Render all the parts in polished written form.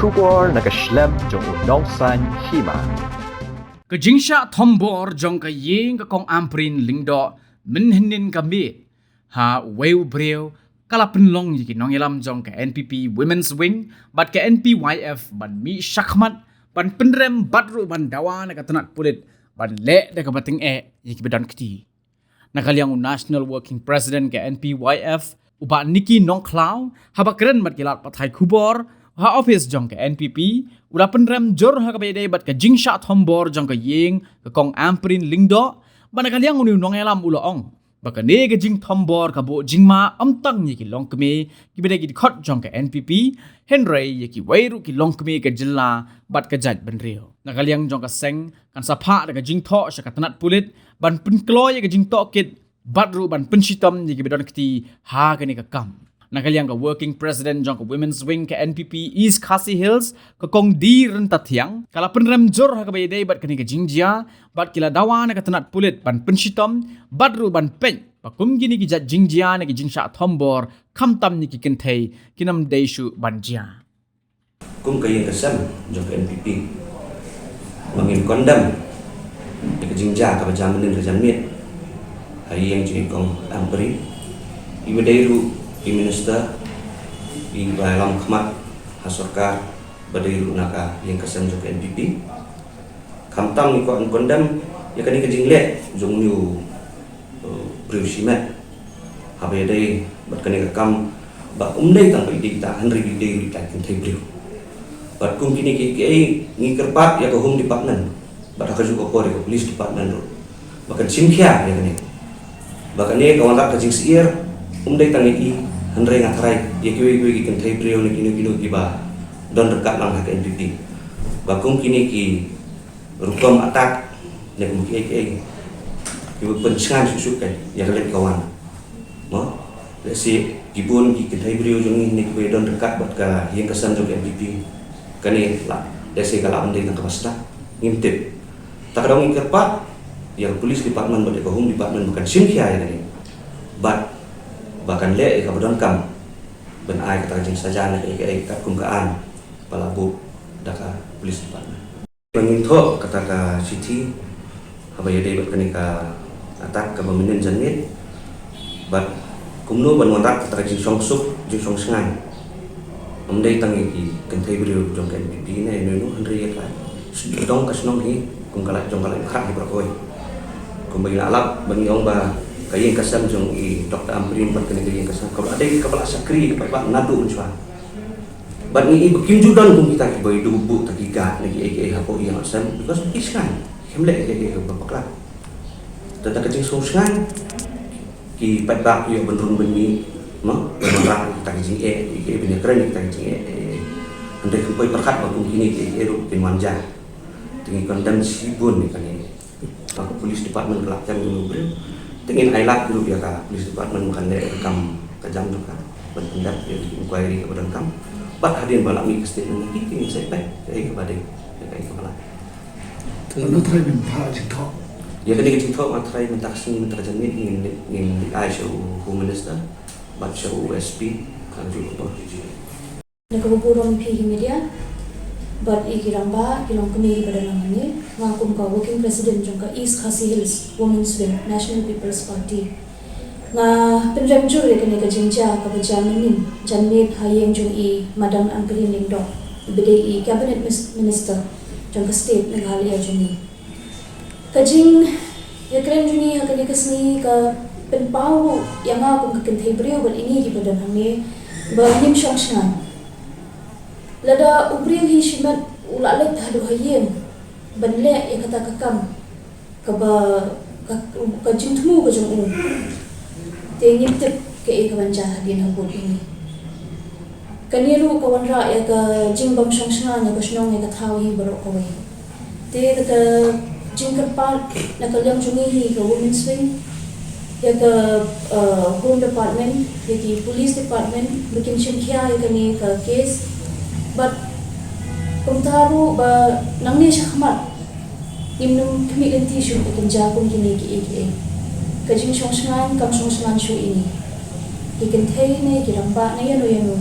Kubor nakaslem jong unongsan hima. Kejingsha thombor jong ka yeng ka kong amprin lingdo minhinin kami ha weu breu kala penlong yiki nong elam jong ka NPP Women's Wing bat ka NPYF ban mi shakmat ban penrem badru ban dawa na katanat pulit ban le de ka bating yiki bedan kti nakaliang National Working President ka NPYF uba Nikki Nongklaw haba keren mat kilat pathai kubor ha office jong ka NPP ula penrem jor ha ka bede bat ka jingsha thombor jong ka yeng ka kong amprin lingdo ban nakaliang unu nong elam ulaong baka ne ka jing thombor ka bo jingma amtang ni ki long kme ki bede ki khot jong ka NPP Henry ye ki weiru ki long kme ka jilla bat ka jaj ban rio nakaliang jong ka seng kan sapha da ka jing tho sha ka tanat pulit ban penkloy ka jing to kit badru ban penshitam ni ki bedon kti ha ka ni ka kam nakaliang ka working president jong ka Women's Wing ka NPP East Khasi Hills ka kong di renta thiang kala penrem jor ha ka bede bat ka ni ka jingjia bat kila dawa na ka tanat pulit ban penshitam badru ban pen pakum gini ki jat jingjia na ki jingsha thombor khamtam ni ki kenthei kinam deishu banjia kum kayang kasam jong ka NPP mangin kondam ka jingjia ka bajamin ka jamit hari yang jadi kong ampri ibadairu i minister i balam khmat hasorka badairu naka yang kasam jong ka NPP kamtam ni ko kondam ya kani ka jingle jong new priusimat habe dai bat kani ka kam ba umdai tang ide ta henry ide ta kin thai priu bat kum kini ki ngi kerpat ya ko home department bat ka ju ko pore ko police department ro bakan simkhia ya kani bakan ne kawan ka jing sier umdai tang i henry ngatrai ya ki kin thai priu ni kini ki ba don dekat lang ka NPP bakum kini ki rukom atak ne kum ki ibu pencengan susuk kan yang lain kawan, no, lesi gibun ki kentai beliau jong ni ki don dekat buat ka yang kesan jong NPP, kani lah lesi kalau anda yang kemasta ngintip, tak ada ngikir pak, yang polis department buat home department bukan simkia ya kani, bahkan le ka bodon kam, ben ai kata jeng saja nak kat kumkaan, palabu daka polis department. Menginto kata ka city, apa ya dia buat kani ka atak ka baminin janit bat kumno ban watak kata jing song sup jing song sengai amdai tangi ki kentai brio jong kan NPP ne no henry ya ka dong ka snong hi kum kala jong kala khak hi prakoi kum bagi alap bagi ong ba kayen kasam jong i Dr. Amprin ban kene kayen kasam kalau ada kepala sakri ba nadu unswa bat ni bekim judan kum kita ki boy dubu tagiga lagi ai hapo yang asam because iskan hemle ke bakla tata kecing sosgan ki patbak yo benrun benni no benrang kita kecing ki bini keren kita kecing andai kupai perkat bakum kini ki eru pinwanja tingi kondam sibun ni kan aku polis department kelakkan dulu bro tingin ailat dulu ya ka polis department bukan le rekam kejam juga bendak ya inquiry kepada kam bat hadian balak mi statement ni tingin saya kai kepada kai kepala lalu try minta jito ya kini kita tahu matrai mentaksi menterjemit ingin ai show home minister bat show USP kan juga nakabuburon pi media but ikiramba kilong kami pada namanya ngakum ka working president jong ka East Khasi Hills Women's Wing National People's Party nga penrem jur ya kini ka jingja ka bajamin janmit hayeng jong i Madam Amprin Lingdo ibede i cabinet minister jong ka state Meghalaya jong i kajing ya keren juni hakani kasni ka penpau yang aku kekentai beliau bal ini di badan hangi banim syangshan lada ubriang hi shimat ulalai tahdu hayem banle ya kata kakam kaba kajing tumu kajung tengip tip ke kawanca din habut ini kaniru kawan ra ya ka jingbam syangshan ya kasnong ya kathawi barok kawai te ka jingkar part nakaliang jungi hi ka Women's Wing ya ka home department ya ki police department bikin simkhia ya kani ka case but kumtaru ba nangni syakmat nimnum kami lenti syu bikin jagung kini ki kajing songsngan kam songsngan syu ini ikin thei ne ki ramba na yano yano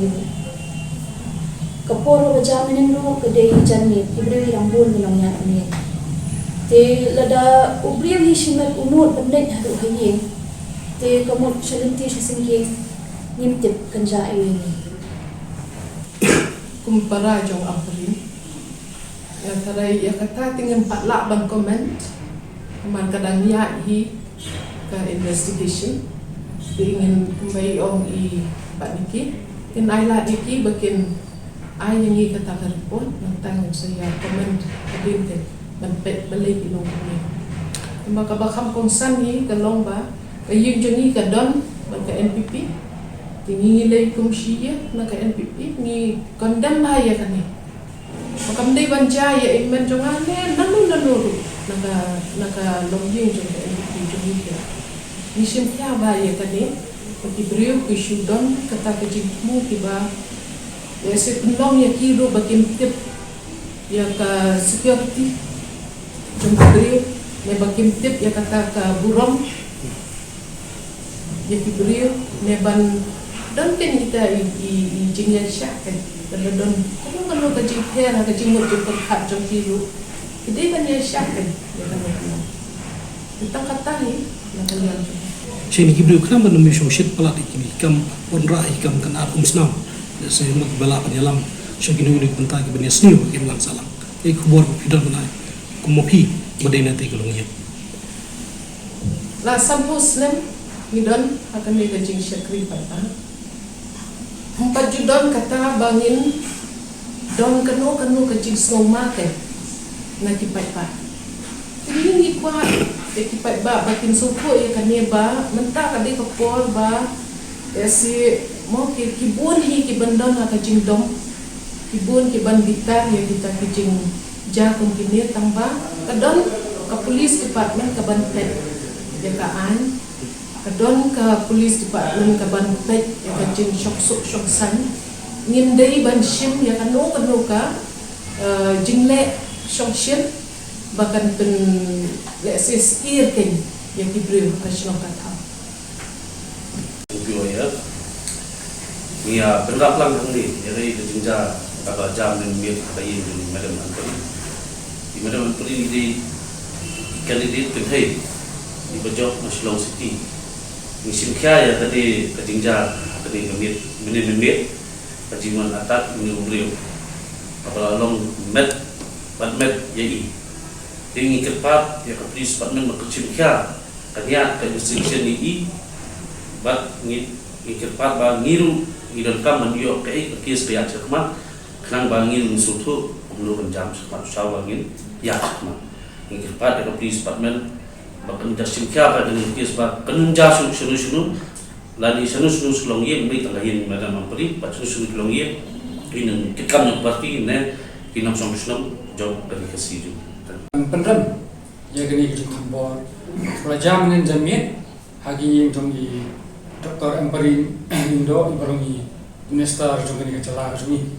kapor bajamin no kedai janit ibri rambun minongnya ni te lada ubri hi shimat umur bandai hadu hayin te kamot shalinti singking nimtip kanja ini kumpara jong amprin ya tarai ya kata tinggal 4 lak ban komen man kadang ya hi ke investigation ingin kembali ong i pak niki kin ai la diki bakin ai yang i kata ka report tentang saya komen kadin ke ban pet balik ilong ni maka bakam kongsan ni ke lomba ke yung jongi ka don ban ke NPP tinggi nilai kumsiya na ka NPP ni kondam bahaya kan ni makam dai banja ya imen jongane nanu naka longjing jong NPP jongi ka ni simpya bahaya kan ni bagi beliau ke Sudan kata kejimmu tiba ya se penolong ya kiro bakin tip ya ke security jong beliau ne bakin tip ya kata ke burom ya beliau ne ban don kan kita i jingyan syakan dan kalau ke jingher ke jingmut jong kat jong kiro kita ban ya syakan ya kan kita kata ni nak yang Sini kibru kenapa nama sosial pelat ini kam onra ikam kan Islam. Saya nak bela penyalam. So kini udah pentai ke benda seni bagi orang salam. Kubur tidak benar. Kumopi berdaya nanti kelongnya. La sam Muslim midon akan digajing syakri pada. 4 judon kata bangin don kenu kajing soma ke nak kipai pa. Ini ni kuat kipai ba bakin suku ya kan ba mentah kadi kapol ba ya si mau kibun hi kibandon kajing dom kibun kiban gitar ya kita kajing jagung kini tambah kadon ke police department ke bantet ya kaan kadon ke police department ke bantet ya kajing syok san ngindai ban shim ya kanu ka jingle syok shim bahkan pen lesis ir ken yang diberi nasional kata ya ia berlak lang ni jadi kejenja apa jam dan mir kain di madam antri di madam antri di kandidat penghei di bajok nasional city musim kaya tadi kejenja tadi menit kajian atat menurut apa long met yai tinggi kepat ya kapris patmen makcim kya kanya ka institution ni bat ngi kepat ba ngiru ngidon kam manyo kai kis kaya chakma klang ba ngil sutu umlo jam chakma sawangin ya chakma ngi kepat ya kapris patmen bakan jasim kya ba dengan kis ba kanun jasu sunu lani sunu long ye mbai tangahin madam ampri pat sunu long ye inen kikam no parti ne kinam song jauh dari kesitu penrem ya gini kita tambor pelajar menen jamit hagi yang jongi Dr. Amprin Indo ibarongi Minister jongi kecela jongi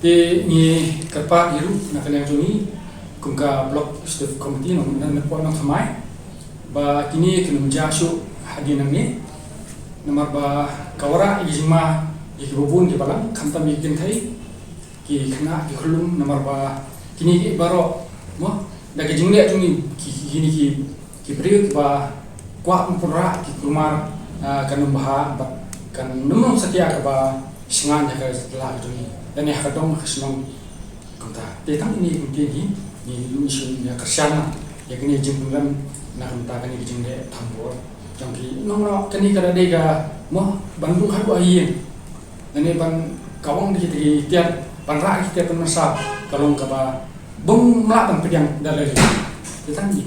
te ni kerpa iru nak yang jongi kungka blok staff committee nong nepon nong samai ba kini kena menjasu hagi nangni nomor ba kawara ijma ikibubun di balang kantam ikin thai ki kena ki khulum nomor ba kini baro mo dagi jingle jungi kini ki beri ba kwa mpura ki kumar kanum baha kan numong setia ka ba singan ya ka setelah jungi dan ya ka dong khasnong kota tetang ini mungkin ni lusun ya kersana ya kini jingbulan na kanta kani jingle tambor jangki nongro kani kada dega mo bandung hadu ayin ini ban kawang di tiap panra kita pemersa kalau ka ba bung melakukan pedang dari kita ni